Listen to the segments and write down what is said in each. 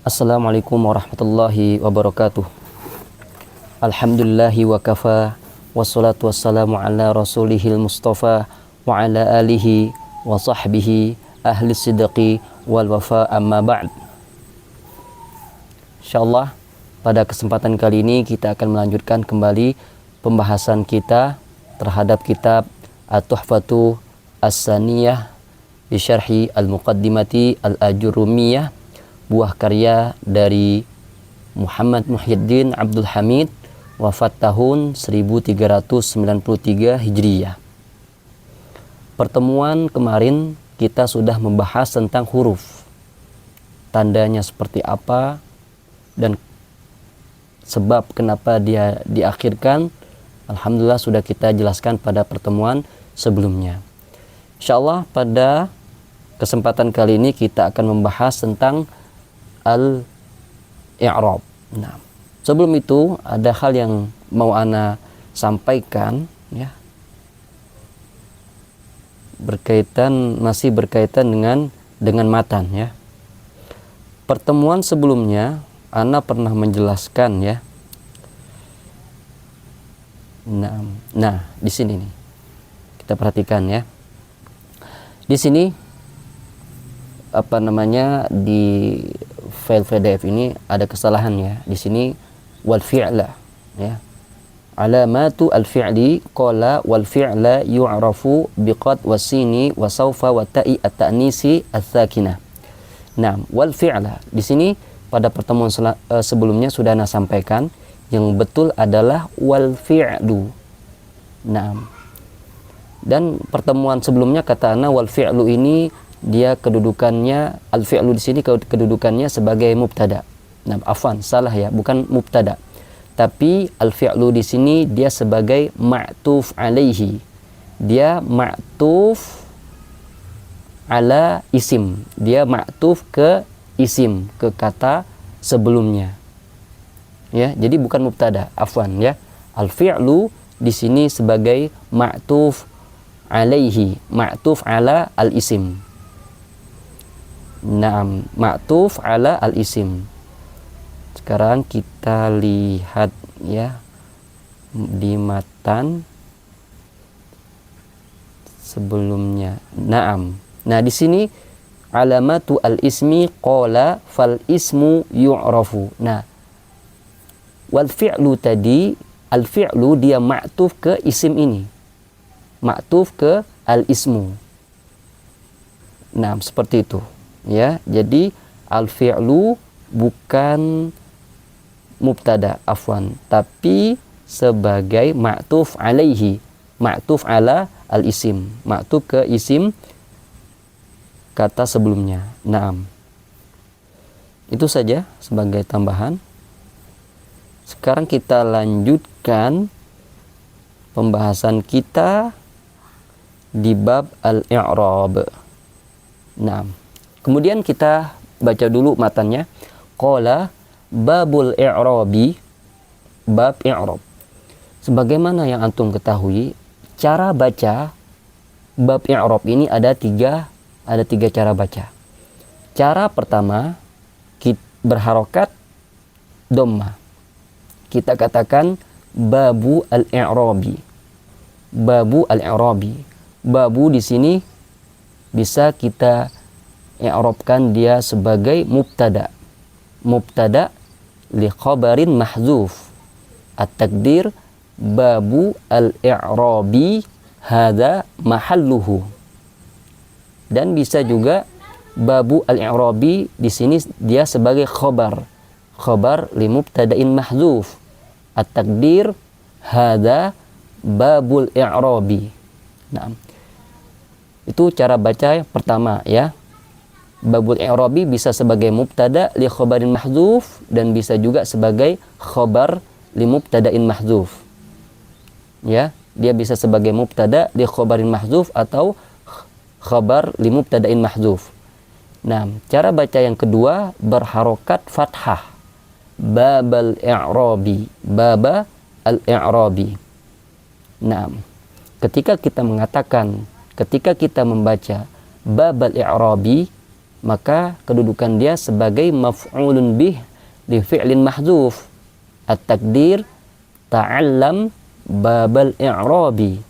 Assalamualaikum warahmatullahi wabarakatuh. Alhamdulillahi wa kafa, wassalatu wassalamu ala rasulihil mustafa wa ala alihi wa sahbihi ahli sidqi wal wafa, amma ba'd. Insyaallah pada kesempatan kali ini kita akan melanjutkan kembali pembahasan kita terhadap kitab At-Tuhfatu As-Saniyah bi Syarhi Al-Muqaddimati Al-Ajurumiyah, buah karya dari Muhammad Muhyiddin Abdul Hamid, wafat tahun 1393 Hijriyah. Pertemuan kemarin kita sudah membahas tentang huruf, tandanya seperti apa, dan sebab kenapa dia diakhirkan. Alhamdulillah sudah kita jelaskan pada pertemuan sebelumnya. Insyaallah pada kesempatan kali ini kita akan membahas tentang al-i'rab. Nah, sebelum itu ada hal yang mau ana sampaikan, ya, masih berkaitan dengan matan, ya. Pertemuan sebelumnya ana pernah menjelaskan, ya. Nah, di sini nih kita perhatikan, ya. Di sini di file PDF ini ada kesalahan, ya. Di sini wal fi'la, ya. Alamatu al fi'li qala wal fi'la yu'rafu biqad wasini wa sawfa wa ta'i at-ta'nisi ats-sakinah. Nah, wal fi'la di sini pada pertemuan sebelumnya sudah ana sampaikan yang betul adalah wal fi'lu. Nah, dan pertemuan sebelumnya kata ana wal fi'lu ini dia kedudukannya, al-fi'lu di sini kedudukannya sebagai mubtada. Nah, afwan, salah, ya, bukan mubtada. Tapi al-fi'lu di sini dia sebagai ma'tuf alaihi. Dia ma'tuf ala isim. Dia ma'tuf ke isim, ke kata sebelumnya. Ya, jadi bukan mubtada, afwan, ya. Al-fi'lu di sini sebagai ma'tuf alaihi, ma'tuf ala al-isim. Naam, ma'tuf ala al-isim. Sekarang kita lihat, ya, di matan sebelumnya. Naam. Nah, di sini alamatu al-ismi qala fal ismu yu'rafu. Nah, wal fi'lu tadi, al-fi'lu dia ma'tuf ke isim ini. Ma'tuf ke al-ismu. Nah, seperti itu. Ya, jadi al-fi'lu bukan mubtada, afwan, tapi sebagai ma'tuf alaihi, ma'tuf ala al-isim, ma'tuf ke isim kata sebelumnya. Naam. Itu saja sebagai tambahan. Sekarang kita lanjutkan pembahasan kita di bab al-i'rab. Naam. Kemudian kita baca dulu matanya. Qala babul i'rabi, bab i'rab. Sebagaimana yang antum ketahui, cara baca bab i'rab ini ada tiga cara baca. Cara pertama, berharokat dhamma. Kita katakan babu al-i'rabi. Babu al-i'rabi. Babu di sini bisa kita i'rabkan dia sebagai mubtada. Mubtada li khabarin mahzuf. At-takdir babu al-i'rabi hadza mahalluhu. Dan bisa juga babu al-i'rabi di sini dia sebagai khabar. Khabar li mubtada'in mahzuf. At-takdir hadza babul i'rabi. Nah, itu cara baca pertama, ya. Babul i'rabi bisa sebagai mubtada li khabarin mahdzuf dan bisa juga sebagai khabar li mubtada'in mahdzuf. Ya, dia bisa sebagai mubtada li khabarin mahdzuf atau khabar li mubtada'in mahdzuf. Nah, cara baca yang kedua berharokat fathah. Babal i'rabi, baba al-i'rabi. Nah, ketika kita membaca babal i'rabi, maka kedudukan dia sebagai maf'ulun bih li fi'lin mahdzuf. At-takdir ta'allam babal i'rabi.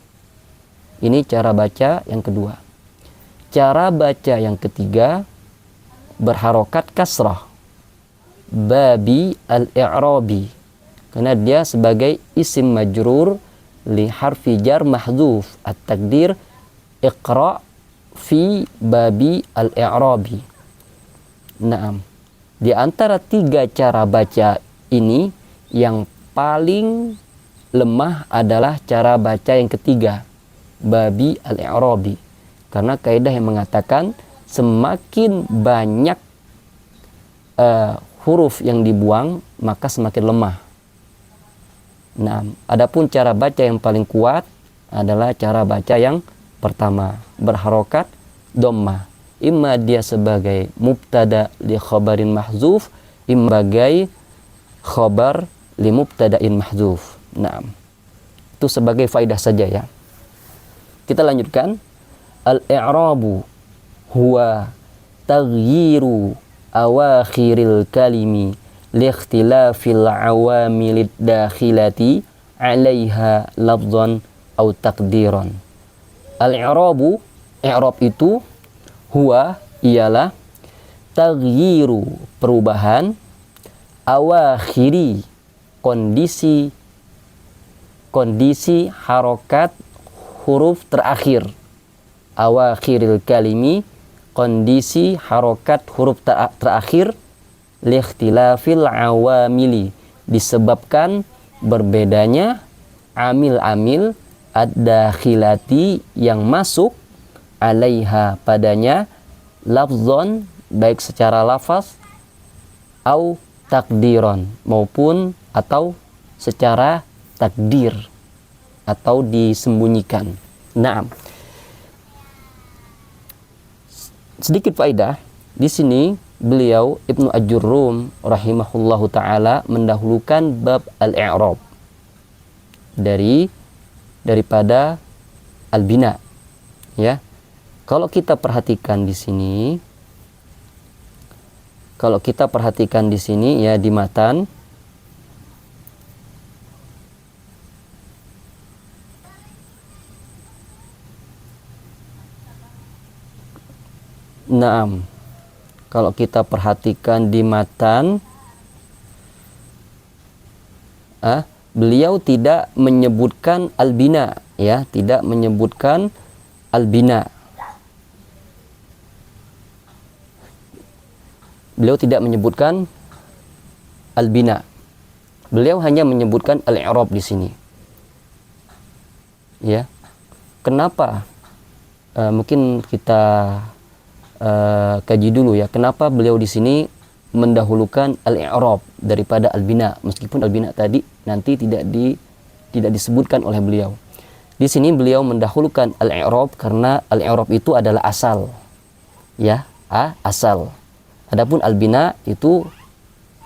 Ini cara baca yang kedua. Cara baca yang ketiga berharokat kasrah, babi al-i'rabi, karena dia sebagai isim majrur li harfi jar mahdzuf. At-takdir iqra fi babi al-i'rabi. Naam. Di antara tiga cara baca ini, yang paling lemah adalah cara baca yang ketiga, babi al-i'rabi. Karena kaidah yang mengatakan semakin banyak huruf yang dibuang, maka semakin lemah. Nah, adapun cara baca yang paling kuat adalah cara baca yang pertama, berharokat dhammah. Imma dia sebagai mubtada li khabarin mahzuf, imma sebagai khabar li mubtada'in mahzuf. Nah, itu sebagai faidah saja ya. Kita lanjutkan. Al-i'rabu huwa taghyiru awakhiril kalimi liikhtilafil awamilid dakhilati 'alaiha lafzan aw taqdiran. Al-i'rabu, i'rab itu huwa ialah taghyiru perubahan, awakhiri kondisi harokat huruf terakhir, awakhiril kalimi kondisi harokat huruf terakhir, liikhtilafil awamili disebabkan berbedanya amil-amil ad-dakhilati yang masuk, alaiha padanya, lafzon baik secara lafaz, au takdiron maupun atau secara takdir atau disembunyikan. Nah, sedikit faedah di sini, beliau Ibnu Ajurrum rahimahullahu taala mendahulukan bab al-i'rab daripada al-bina. Ya. Kalau kita perhatikan di sini, ya di matan, naam, kalau kita perhatikan di matan, beliau tidak menyebutkan al-bina, ya, tidak menyebutkan al-bina. Beliau tidak menyebutkan al-bina. Beliau hanya menyebutkan al-i'rab di sini. Ya. Kenapa? Mungkin kita kaji dulu ya. Kenapa beliau di sini mendahulukan al-i'rab daripada al-bina, meskipun al-bina tadi nanti tidak disebutkan oleh beliau. Di sini beliau mendahulukan al-i'rab karena al-i'rab itu adalah asal. Ya, asal. Adapun al-bina itu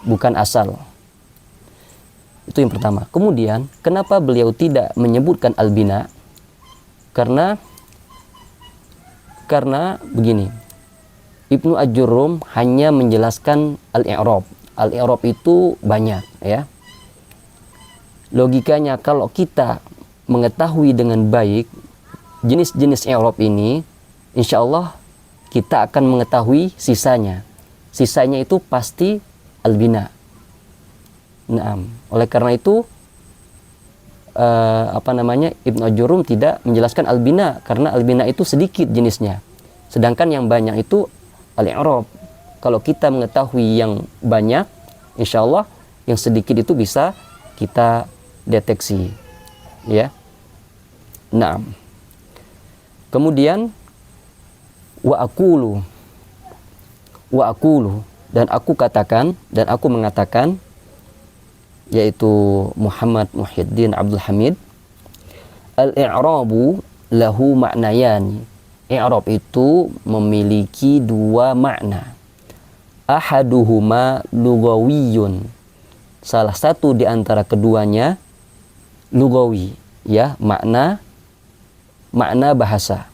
bukan asal. Itu yang pertama. Kemudian, kenapa beliau tidak menyebutkan al-bina? Karena begini. Ibnu Ajurrum hanya menjelaskan al-i'rab. Al-i'rab itu banyak, ya. Logikanya kalau kita mengetahui dengan baik jenis-jenis i'rab ini, insya Allah kita akan mengetahui sisanya. Sisanya itu pasti al-bina. Nah, oleh karena itu Ibnu Ajurrum tidak menjelaskan al-bina karena al-bina itu sedikit jenisnya. Sedangkan yang banyak itu al-i'rab. Kalau kita mengetahui yang banyak, insya Allah yang sedikit itu bisa kita deteksi. Ya. Nah. Kemudian wa aqulu dan aku katakan, dan aku mengatakan, yaitu Muhammad Muhyiddin Abdul Hamid, al-i'rabu lahu ma'nayani. I'rab itu memiliki dua makna. Ahaduhuma lugawiyyun. Salah satu di antara keduanya lugawi, ya, makna bahasa.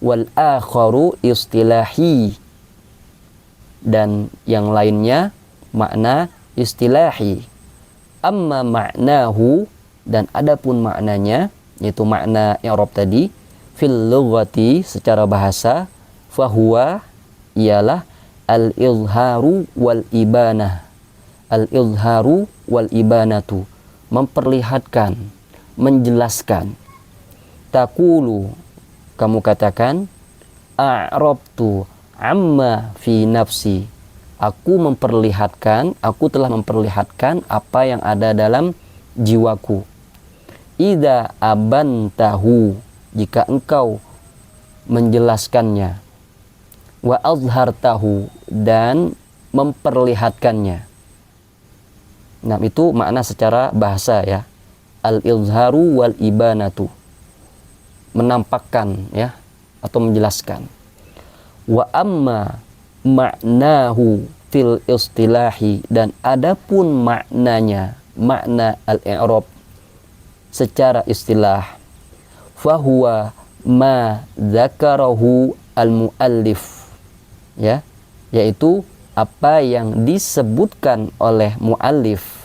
Wal akharu istilahi. dan yang lainnya makna istilahi. Amma ma'nahu, dan adapun maknanya, yaitu makna i'rab tadi, fil lughati, secara bahasa, fahuwa, ialah al-izharu wal ibanah. Al-izharu wal ibanatu, memperlihatkan, menjelaskan. Taqulu, kamu katakan, a'rabtu amma fi nafsi, aku memperlihatkan, aku telah memperlihatkan apa yang ada dalam jiwaku. Idza abantahu, jika engkau menjelaskannya. Wa azhartahu, dan memperlihatkannya. Nah, itu makna secara bahasa ya. Al-izharu wal ibanatu, menampakkan ya, atau menjelaskan. Wa amma ma'nahu fil istilahi, dan adapun maknanya, makna al-i'rab secara istilah, fahuwa ma dzakarahu al-muallif, ya, yaitu apa yang disebutkan oleh muallif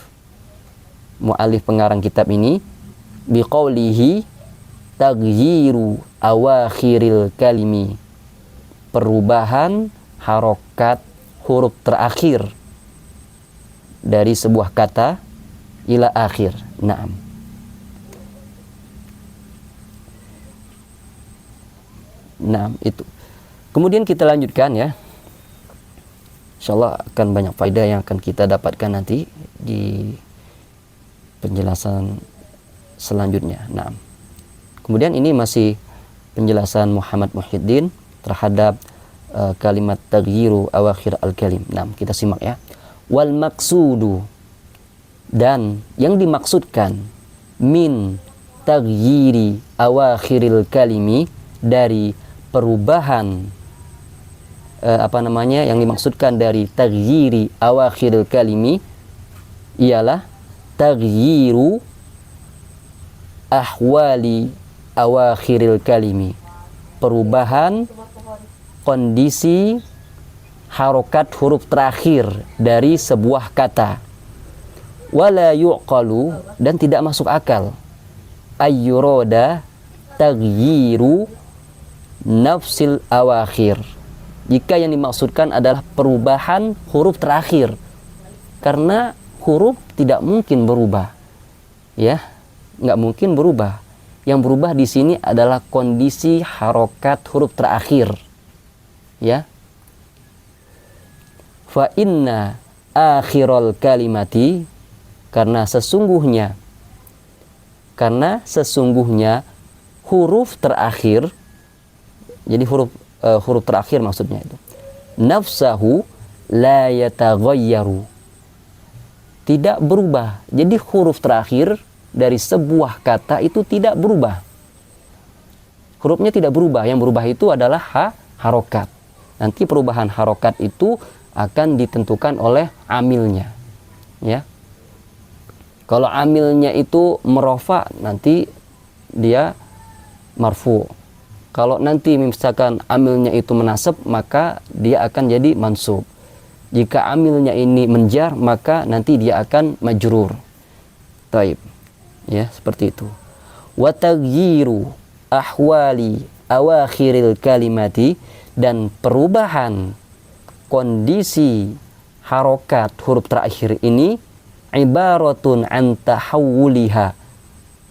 pengarang kitab ini, biqaulihi taghyiru awakhiril kalimi, perubahan harokat huruf terakhir dari sebuah kata ila akhir. Naam. Naam, itu. Kemudian kita lanjutkan ya. Insyaallah akan banyak faedah yang akan kita dapatkan nanti di penjelasan selanjutnya. Naam. Kemudian ini masih penjelasan Muhammad Muhyiddin terhadap kalimat taghyiru awakhir al-kalim. Nah, kita simak ya. Wal maqsudu, dan yang dimaksudkan min taghyiri awakhiril kalimi, dari perubahan yang dimaksudkan dari taghyiri awakhiril kalimi ialah taghyiru ahwali awakhiril kalimi, perubahan kondisi harokat huruf terakhir dari sebuah kata. Wala yuqalu, dan tidak masuk akal, ayyuroda taghyiru nafsil awakhir, jika yang dimaksudkan adalah perubahan huruf terakhir, karena huruf tidak mungkin berubah, ya, nggak mungkin berubah. Yang berubah di sini adalah kondisi harokat huruf terakhir, ya. Fa inna akhirul kalimati, karena sesungguhnya huruf terakhir, jadi huruf terakhir maksudnya itu, nafsahu la yataghayyaru, tidak berubah. Jadi huruf terakhir dari sebuah kata itu tidak berubah, hurufnya tidak berubah. Yang berubah itu adalah harokat. Nanti perubahan harokat itu akan ditentukan oleh amilnya, ya. Kalau amilnya itu merofa, nanti dia marfu. Kalau nanti misalkan amilnya itu menasab, maka dia akan jadi mansub. Jika amilnya ini menjar, maka nanti dia akan majrur. Taib, ya, seperti itu. Wa taghyiru ahwali awakhiril kalimati, dan perubahan kondisi harokat huruf terakhir ini ibaratun an tahawuliha,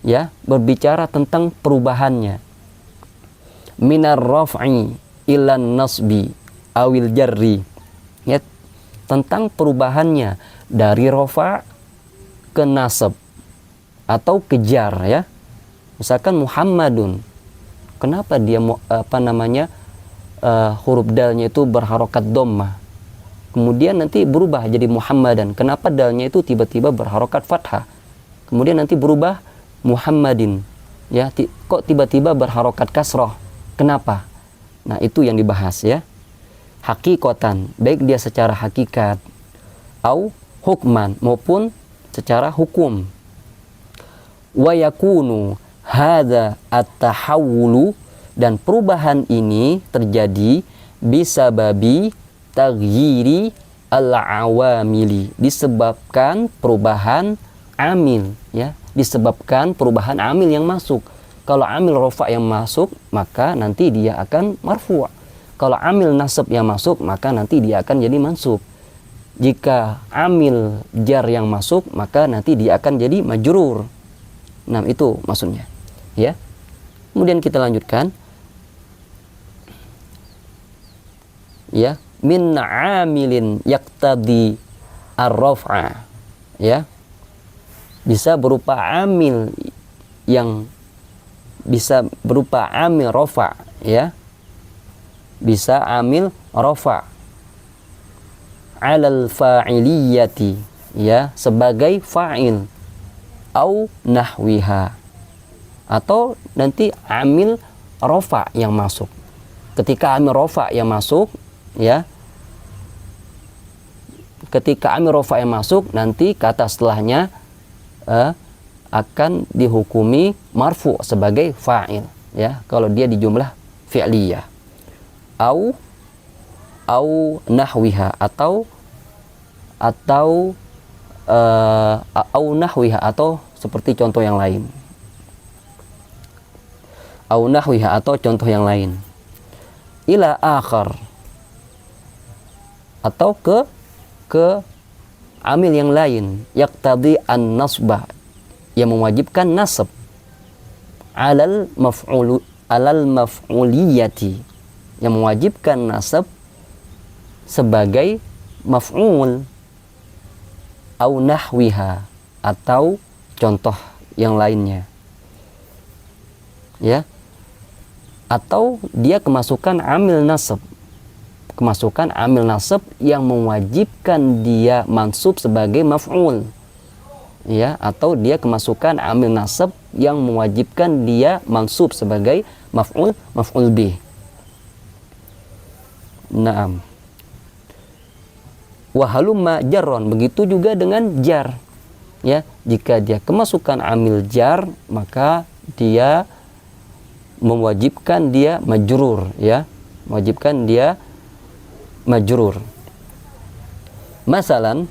ya, berbicara tentang perubahannya, minar raf'i ilan nasbi awil jarri, ya, tentang perubahannya dari rafa ke nasab atau ke jar, ya. Misalkan Muhammadun, kenapa dia huruf dalnya itu berharokat dhammah, kemudian nanti berubah jadi Muhammadan. Kenapa dalnya itu tiba-tiba berharokat fathah, kemudian nanti berubah Muhammadin, ya, kok tiba-tiba berharokat kasroh, kenapa? Nah, itu yang dibahas, ya. Hakikotan, baik dia secara hakikat au hukman, maupun secara hukum. Wa yakunu hadza at-tahawulu, dan perubahan ini terjadi bisa babi taghyiri al-awamili, disebabkan perubahan amil, ya, disebabkan perubahan amil yang masuk. Kalau amil rofa yang masuk, maka nanti dia akan marfu'. Kalau amil nasab yang masuk, maka nanti dia akan jadi mansub. Jika amil jar yang masuk, maka nanti dia akan jadi majrur. Nah, itu maksudnya, ya. Kemudian kita lanjutkan, ya, min amilin yaqtadi ar-raf'a, ya, bisa berupa amil yang bisa berupa amil rafa, ya, bisa amil rafa alal fa'iliyati, ya, sebagai fa'il, au nahwiha, atau nanti amil rafa yang masuk. Ketika amil rafa yang masuk, ya, ketika amil rafa yang masuk, nanti kata setelahnya akan dihukumi marfu sebagai fa'il, ya, kalau dia di jumlah fi'liyah, au nahwiha, atau nahwiha, atau seperti contoh yang lain, au nahwiha, atau contoh yang lain, ila akhar, atau ke amil yang lain, yaqtadi an-nasbah, yang mewajibkan nasab, alal maf'uliyati, yang mewajibkan nasab sebagai maf'ul, au nahwiha, atau contoh yang lainnya, ya, atau dia kemasukan amil nasab, yang mewajibkan dia mansub sebagai maf'ul, ya, atau dia kemasukan amil nasab yang mewajibkan dia mansub sebagai maf'ul bih. Naam. Wa halumma jarron, begitu juga dengan jar, ya, jika dia kemasukan amil jar, maka dia mewajibkan dia majrur, ya, mewajibkan dia majrur. Masalan,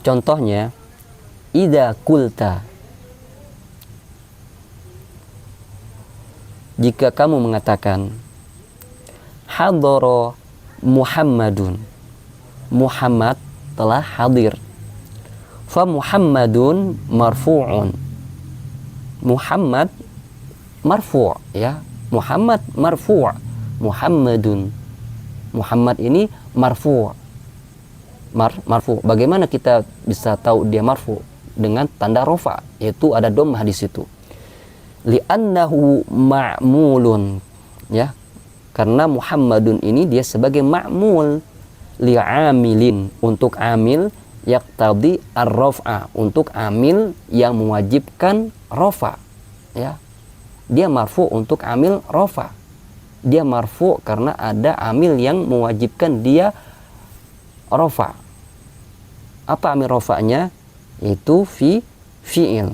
contohnya, idza kulta, jika kamu mengatakan hadara Muhammadun, Muhammad telah hadir, fa Muhammadun marfu'un, Muhammad marfu', ya, Muhammad marfu', Muhammadun, Muhammad ini marfu'. Marfu. Bagaimana kita bisa tahu dia marfu? Dengan tanda rofa, yaitu ada dhammah di situ. Li'annahu ma'mulun, ya, karena Muhammadun ini dia sebagai ma'mul, li'amilin, untuk amil, yaqtadi ar-raf'a, untuk amil yang mewajibkan rofa, ya, dia marfu untuk amil rofa, dia marfu karena ada amil yang mewajibkan dia rofa. Apa amil rofa'nya? Itu fi'il,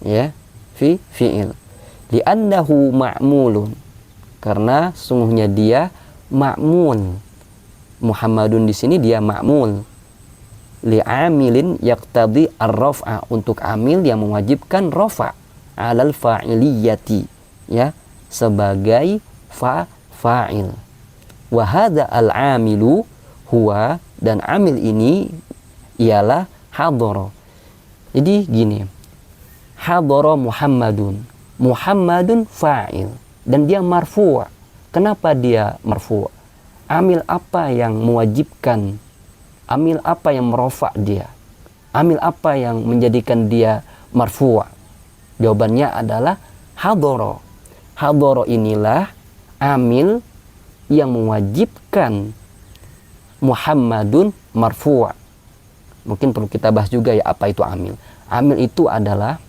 ya, fi'il. Li'annahu ma'mulun, karena sungguhnya dia ma'mul. Muhammadun di sini dia ma'mul. Li'amilin yaqtadi ar-raf'a, untuk amil yang mewajibkan rafa, alal fa'iliyati, ya, sebagai fa'il. Wa hadza al-amilu huwa, dan amil ini ialah hadara. Jadi gini, hadara Muhammadun, Muhammadun fa'il, dan dia marfu'. Kenapa dia marfu'? Amil apa yang mewajibkan? Amil apa yang merofa dia? Amil apa yang menjadikan dia marfu'? Jawabannya adalah hadara. Hadara inilah amil yang mewajibkan Muhammadun marfu'. Mungkin perlu kita bahas juga, ya, apa itu amil. Amil itu adalah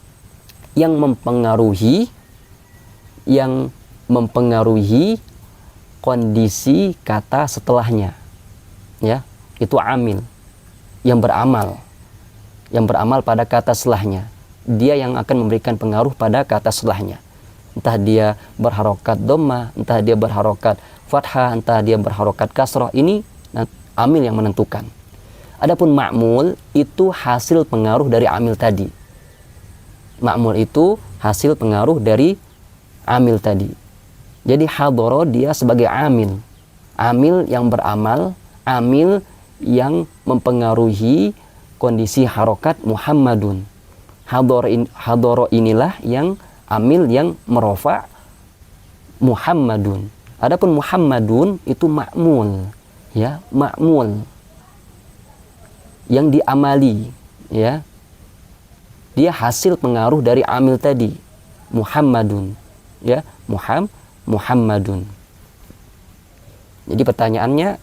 yang mempengaruhi kondisi kata setelahnya, ya, itu amil yang beramal pada kata setelahnya. Dia yang akan memberikan pengaruh pada kata setelahnya. entah dia berharokat dhammah, entah dia berharokat fathah, entah dia berharokat kasrah, ini amil yang menentukan. Adapun ma'mul itu hasil pengaruh dari amil tadi. Ma'mul itu hasil pengaruh dari amil tadi. Jadi hadoro dia sebagai amil. Amil yang beramal, amil yang mempengaruhi kondisi harokat Muhammadun. Hadoro inilah yang amil yang merofa Muhammadun. Adapun Muhammadun itu ma'mul, ya, ma'mul yang diamali, ya, dia hasil pengaruh dari amil tadi, Muhammadun, ya, Muhammadun. Jadi pertanyaannya,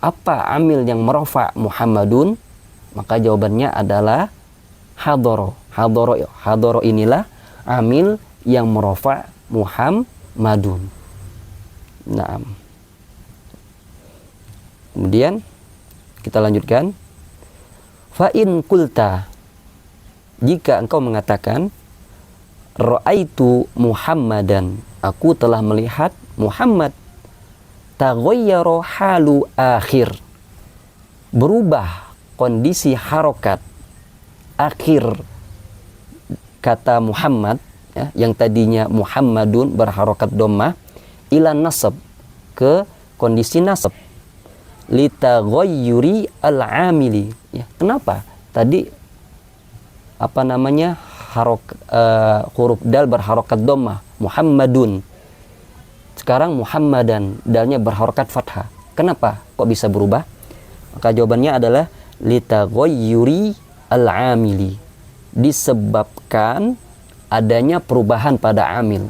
apa amil yang merofa Muhammadun? Maka jawabannya adalah hadoro. Hadoro inilah amil yang merofa Muhammadun. Naam. Kemudian kita lanjutkan. Fa in qulta, jika engkau mengatakan ra'aitu Muhammadan, aku telah melihat Muhammad, taghayyara halu akhir, berubah kondisi harokat akhir kata Muhammad, ya, yang tadinya Muhammadun berharokat dhammah, ila nasab, ke kondisi nasab, litaghayyuri al-amili, ya. Kenapa? Tadi huruf dal berharokat dhammah, Muhammadun. Sekarang Muhammadan, dalnya berharokat fathah. Kenapa kok bisa berubah? Maka jawabannya adalah litaghayyuri al-amili, disebabkan adanya perubahan pada amil.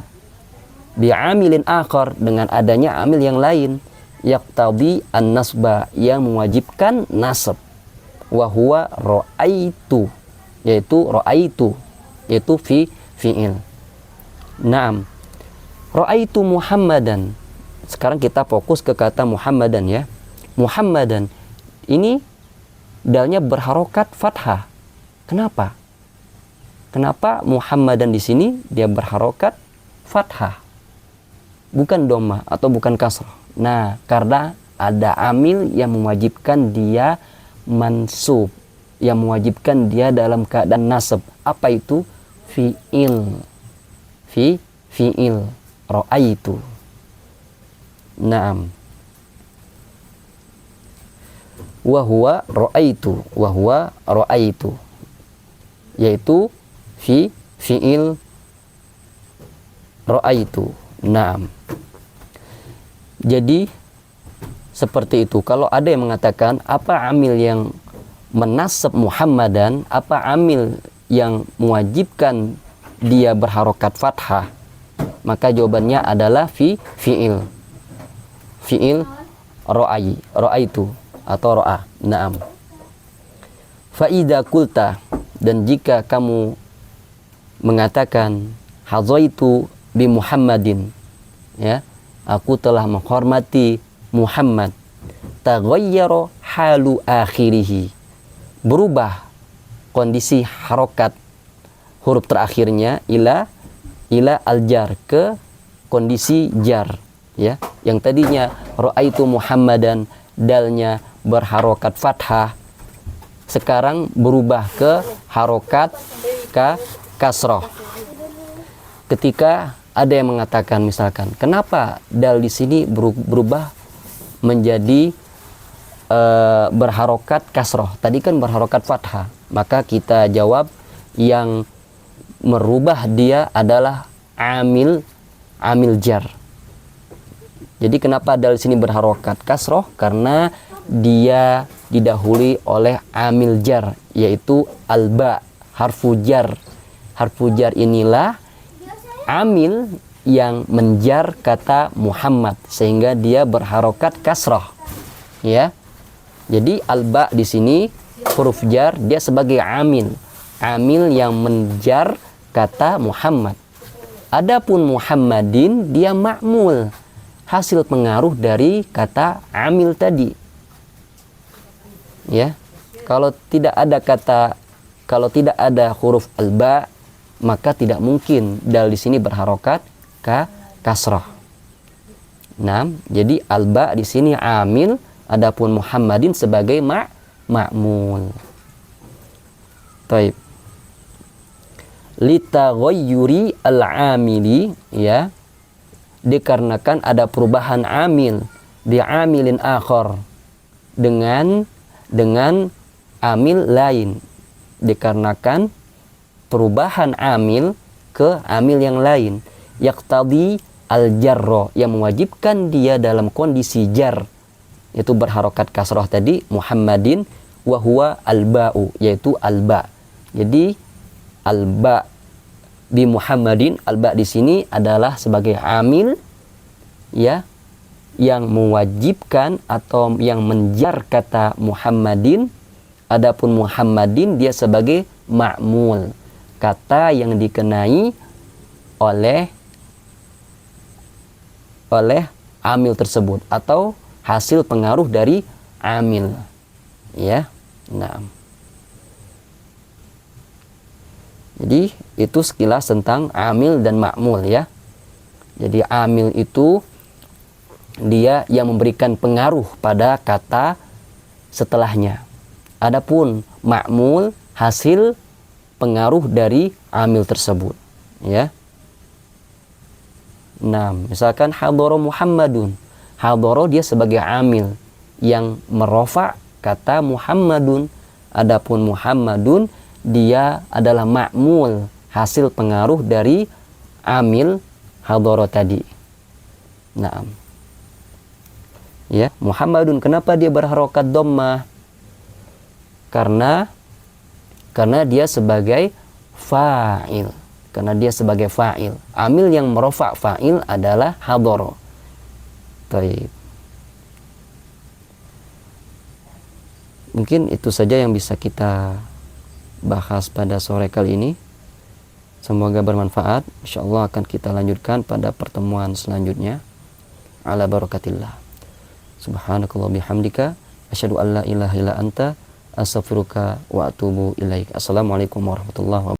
Bi'amilin akhar, dengan adanya amil yang lain, yaqtadi an-nasba, yang mewajibkan nasab, wa huwa ra'aitu, yaitu fi'il. Naam. Ra'aitu Muhammadan. Sekarang kita fokus ke kata Muhammadan, ya. Muhammadan ini dalnya berharokat fathah. Kenapa? Kenapa Muhammadan di sini dia berharokat fathah, bukan dhammah atau bukan kasrah? Nah, karena ada amil yang mewajibkan dia mansub, yang mewajibkan dia dalam keadaan nasab. Apa itu? Fi'il. Fi'il. Ra'aitu. Naam. Wa huwa ra'aitu. Yaitu fi'il ra'aitu. Naam. Jadi seperti itu. Kalau ada yang mengatakan apa amil yang menasab Muhammadan, apa amil yang mewajibkan dia berharokat fathah, maka jawabannya adalah fi'il ra'aitu atau ra'a. Naam. Fa idza qulta, dan jika kamu mengatakan hazaitu bi Muhammadin, ya, aku telah menghormati Muhammad, taghayyara halu akhirih, berubah kondisi harokat huruf terakhirnya ila al-jar, ke kondisi jar, ya. Yang tadinya ra'aitu Muhammadan, dalnya berharokat fathah, sekarang berubah ke harokat kasroh. Ketika ada yang mengatakan misalkan, kenapa dal di sini berubah menjadi berharokat kasroh? Tadi kan berharokat fathah. Maka kita jawab yang merubah dia adalah amil jar. Jadi kenapa dal di sini berharokat kasroh? Karena dia didahului oleh amil jar, yaitu alba, harfu jar. Harfu jar inilah amil yang menjar kata Muhammad sehingga dia berharokat kasroh, ya. Jadi alba di sini huruf jar, dia sebagai amil yang menjar kata Muhammad. Adapun Muhammadin dia ma'mul, hasil pengaruh dari kata amil tadi, ya. Kalau tidak ada huruf alba, maka tidak mungkin dal di sini berharokat kasrah. Nah, jadi alba di sini amil, adapun Muhammadin sebagai ma'mul. Taib. Litaghayyuri al-amili, ya, dikarenakan ada perubahan amil bi amilin akhar, dengan amil lain, dikarenakan perubahan amil ke amil yang lain, yaqtadi al-jarra, yang mewajibkan dia dalam kondisi jar, yaitu berharokat kasrah tadi, Muhammadin, wa huwa al-ba'u, yaitu al-ba. Jadi al-ba bi Muhammadin, al-ba di sini adalah sebagai amil, ya, yang mewajibkan atau yang menjar kata Muhammadin. Adapun Muhammadin dia sebagai ma'mul, kata yang dikenai oleh amil tersebut atau hasil pengaruh dari amil, ya. Nah, jadi itu sekilas tentang amil dan ma'mul, ya. Jadi amil itu dia yang memberikan pengaruh pada kata setelahnya. Adapun ma'mul hasil pengaruh dari amil tersebut, ya. Nah, misalkan hadoro Muhammadun. Hadoro dia sebagai amil yang merofa kata Muhammadun. Adapun Muhammadun dia adalah ma'mul, hasil pengaruh dari amil hadoro tadi. Nah, ya, Muhammadun, kenapa dia berharokat dhammah? Karena dia sebagai fa'il. Karena dia sebagai fa'il. Amil yang merofa fa'il adalah hadoro. Taib. Mungkin itu saja yang bisa kita bahas pada sore kali ini. Semoga bermanfaat. Insyaallah akan kita lanjutkan pada pertemuan selanjutnya. Ala barakatillah. Subhanakallah bihamdika asyhadu an la ilaha illa anta astaghfiruka wa atubu ilaik. Assalamualaikum warahmatullahi wabarakatuh.